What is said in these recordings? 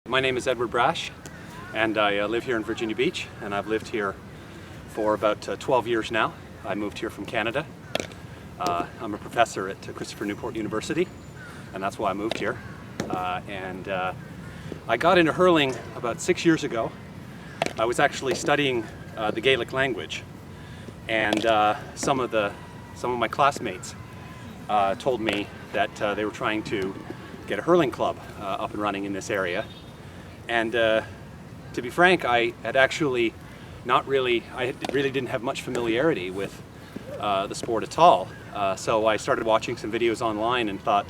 My name is Edward Brash, and I live here in Virginia Beach, and I've lived here for about 12 years now. I moved here from Canada. I'm a professor at Christopher Newport University, and that's why I moved here. I got into hurling about 6 years ago. I was actually studying the Gaelic language, and some of my classmates told me that they were trying to get a hurling club up and running in this area. And to be frank, I really didn't have much familiarity with the sport at all. So I started watching some videos online and thought,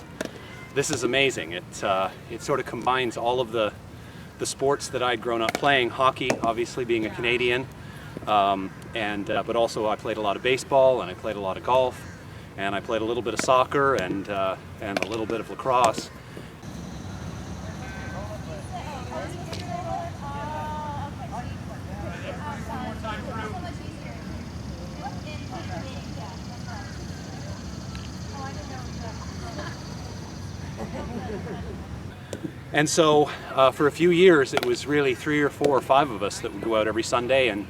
this is amazing. It sort of combines all of the sports that I'd grown up playing, hockey, obviously being a Canadian, but also I played a lot of baseball, and I played a lot of golf, and I played a little bit of soccer and a little bit of lacrosse. And so for a few years it was really 3 or 4 or 5 of us that would go out every Sunday and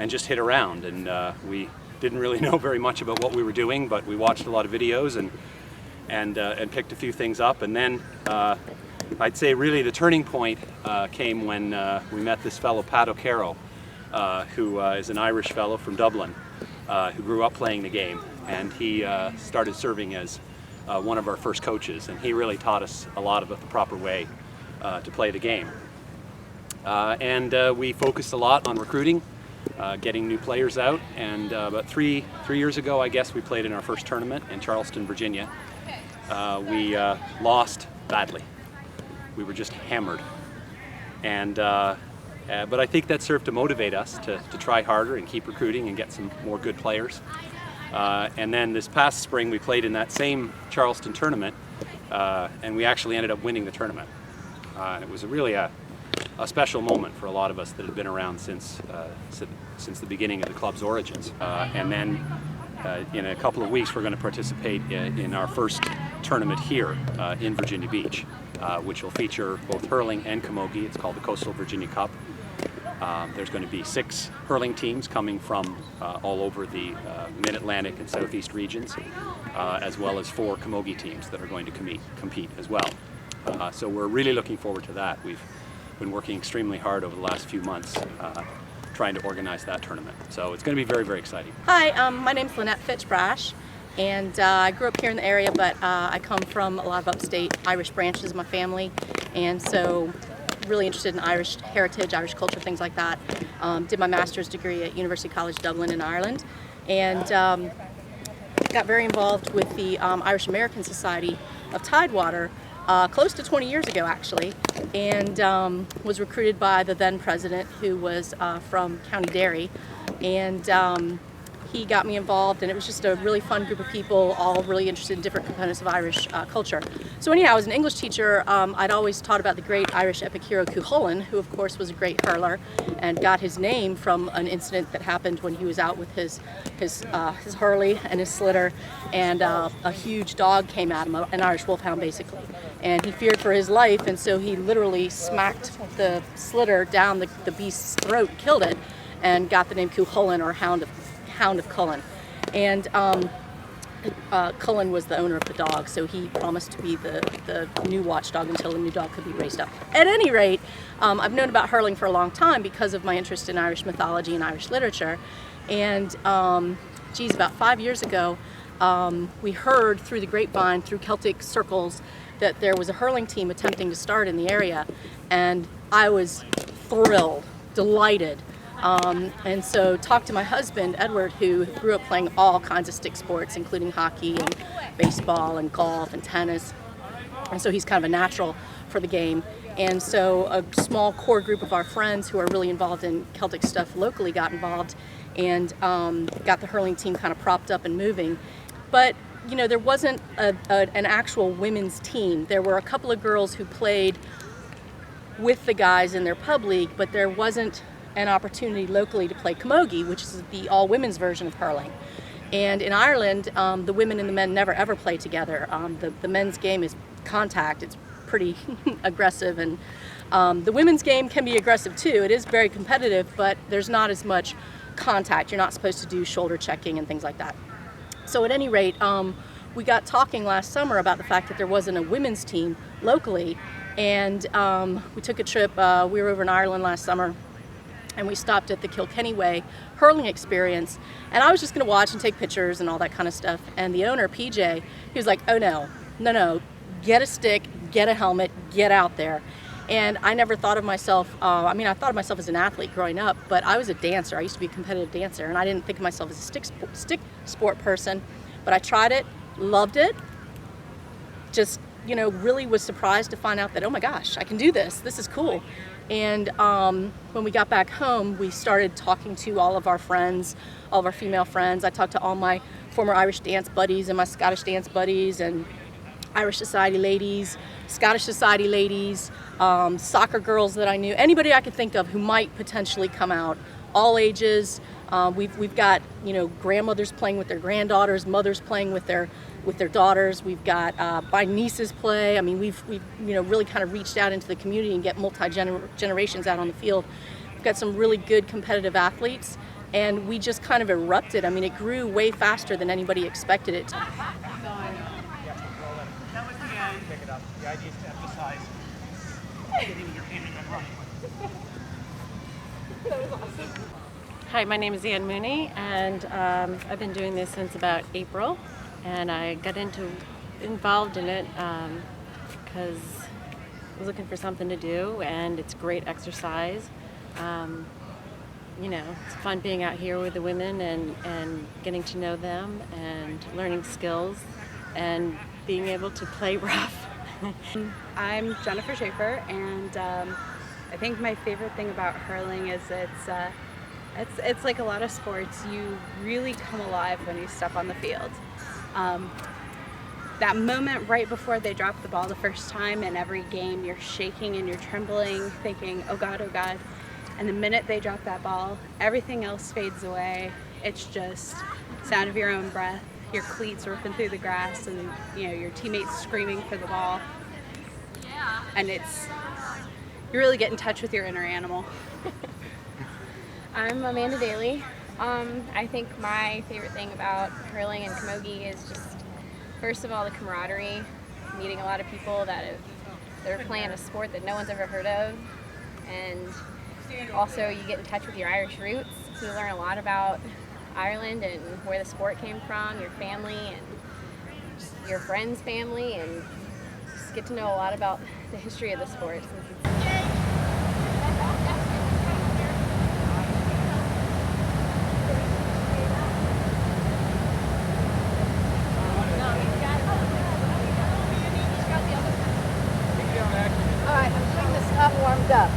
just hit around, and we didn't really know very much about what we were doing, but we watched a lot of videos and picked a few things up. And then I'd say really the turning point came when we met this fellow Pat O'Carroll, who is an Irish fellow from Dublin, who grew up playing the game, and he started serving as one of our first coaches, and he really taught us a lot about the proper way to play the game. We focused a lot on recruiting, getting new players out, and about three years ago, I guess, we played in our first tournament in Charleston, Virginia. We lost badly. We were just hammered, but I think that served to motivate us to try harder and keep recruiting and get some more good players. And then this past spring we played in that same Charleston tournament, and we actually ended up winning the tournament. And it was really a special moment for a lot of us that had been around since the beginning of the club's origins. And then in a couple of weeks we're going to participate in our first tournament here in Virginia Beach, which will feature both hurling and camogie. It's called the Coastal Virginia Cup. There's going to be 6 hurling teams coming from all over the Mid-Atlantic and Southeast regions, as well as 4 camogie teams that are going to compete as well. So we're really looking forward to that. We've been working extremely hard over the last few months trying to organize that tournament. So it's going to be very, very exciting. Hi, my name's Lynnette Fitch Brash, and I grew up here in the area, but I come from a lot of upstate Irish branches of my family, and so really interested in Irish heritage, Irish culture, things like that. Did my master's degree at University College Dublin in Ireland, and got very involved with the Irish American Society of Tidewater close to 20 years ago, actually, and was recruited by the then president, who was from County Derry, and he got me involved, and it was just a really fun group of people, all really interested in different components of Irish culture. So anyhow, as an English teacher, I'd always taught about the great Irish epic hero Hurling, who of course was a great hurler and got his name from an incident that happened when he was out with his hurley and his slitter, and a huge dog came at him, an Irish wolfhound basically, and he feared for his life, and so he literally smacked the slitter down the beast's throat, killed it, and got the name Hurling, or Hound of Cullen. And Cullen was the owner of the dog, so he promised to be the new watchdog until the new dog could be raised up. At any rate, I've known about hurling for a long time because of my interest in Irish mythology and Irish literature. And about 5 years ago, we heard through the grapevine, through Celtic circles, that there was a hurling team attempting to start in the area, and I was thrilled, delighted. And so talked to my husband, Edward, who grew up playing all kinds of stick sports, including hockey and baseball and golf and tennis. And so he's kind of a natural for the game. And so a small core group of our friends who are really involved in Celtic stuff locally got involved and got the hurling team kind of propped up and moving. But, you know, there wasn't an actual women's team. There were a couple of girls who played with the guys in their pub league, but there wasn't an opportunity locally to play camogie, which is the all-women's version of hurling. And in Ireland, the women and the men never ever play together. The men's game is contact. It's pretty aggressive, and the women's game can be aggressive too. It is very competitive, but there's not as much contact. You're not supposed to do shoulder checking and things like that. So at any rate, we got talking last summer about the fact that there wasn't a women's team locally, and we took a trip. We were over in Ireland last summer, and we stopped at the Kilkenny Way hurling experience, and I was just going to watch and take pictures and all that kind of stuff. And the owner, PJ, he was like, "Oh no, get a stick, get a helmet, get out there." And I never thought of myself, I mean, I thought of myself as an athlete growing up, but I was a dancer. I used to be a competitive dancer, and I didn't think of myself as a stick sport person. But I tried it, loved it, just, really was surprised to find out that, oh my gosh, I can do this. This is cool. And when we got back home, we started talking to all of our friends, all of our female friends. I talked to all my former Irish dance buddies and my Scottish dance buddies and Irish Society ladies, Scottish Society ladies, soccer girls that I knew, anybody I could think of who might potentially come out, all ages. We've got grandmothers playing with their granddaughters, mothers playing with their daughters. We've got my nieces play. I mean, we've really kind of reached out into the community and get multi-generations out on the field. We've got some really good competitive athletes, and we just kind of erupted. I mean, it grew way faster than anybody expected it to. Pick it up. The idea is to emphasize getting your aiming and running. That was awesome. Hi, my name is Ann Mooney, and I've been doing this since about April, and I got involved in it because I was looking for something to do, and it's great exercise. It's fun being out here with the women and getting to know them and learning skills and being able to play rough. I'm Jennifer Schaefer, and I think my favorite thing about hurling is it's like a lot of sports. You really come alive when you step on the field. That moment right before they drop the ball the first time in every game, you're shaking and you're trembling, thinking, oh God, oh God. And the minute they drop that ball, everything else fades away. It's just sound of your own breath, your cleats ripping through the grass, and your teammates screaming for the ball. And you really get in touch with your inner animal. I'm Amanda Daly. I think my favorite thing about hurling and camogie is just, first of all, the camaraderie, meeting a lot of people that are playing a sport that no one's ever heard of, and also you get in touch with your Irish roots. You learn a lot about Ireland and where the sport came from, your family and just your friends' family, and just get to know a lot about the history of the sport. All right, I'm getting this stuff warmed up.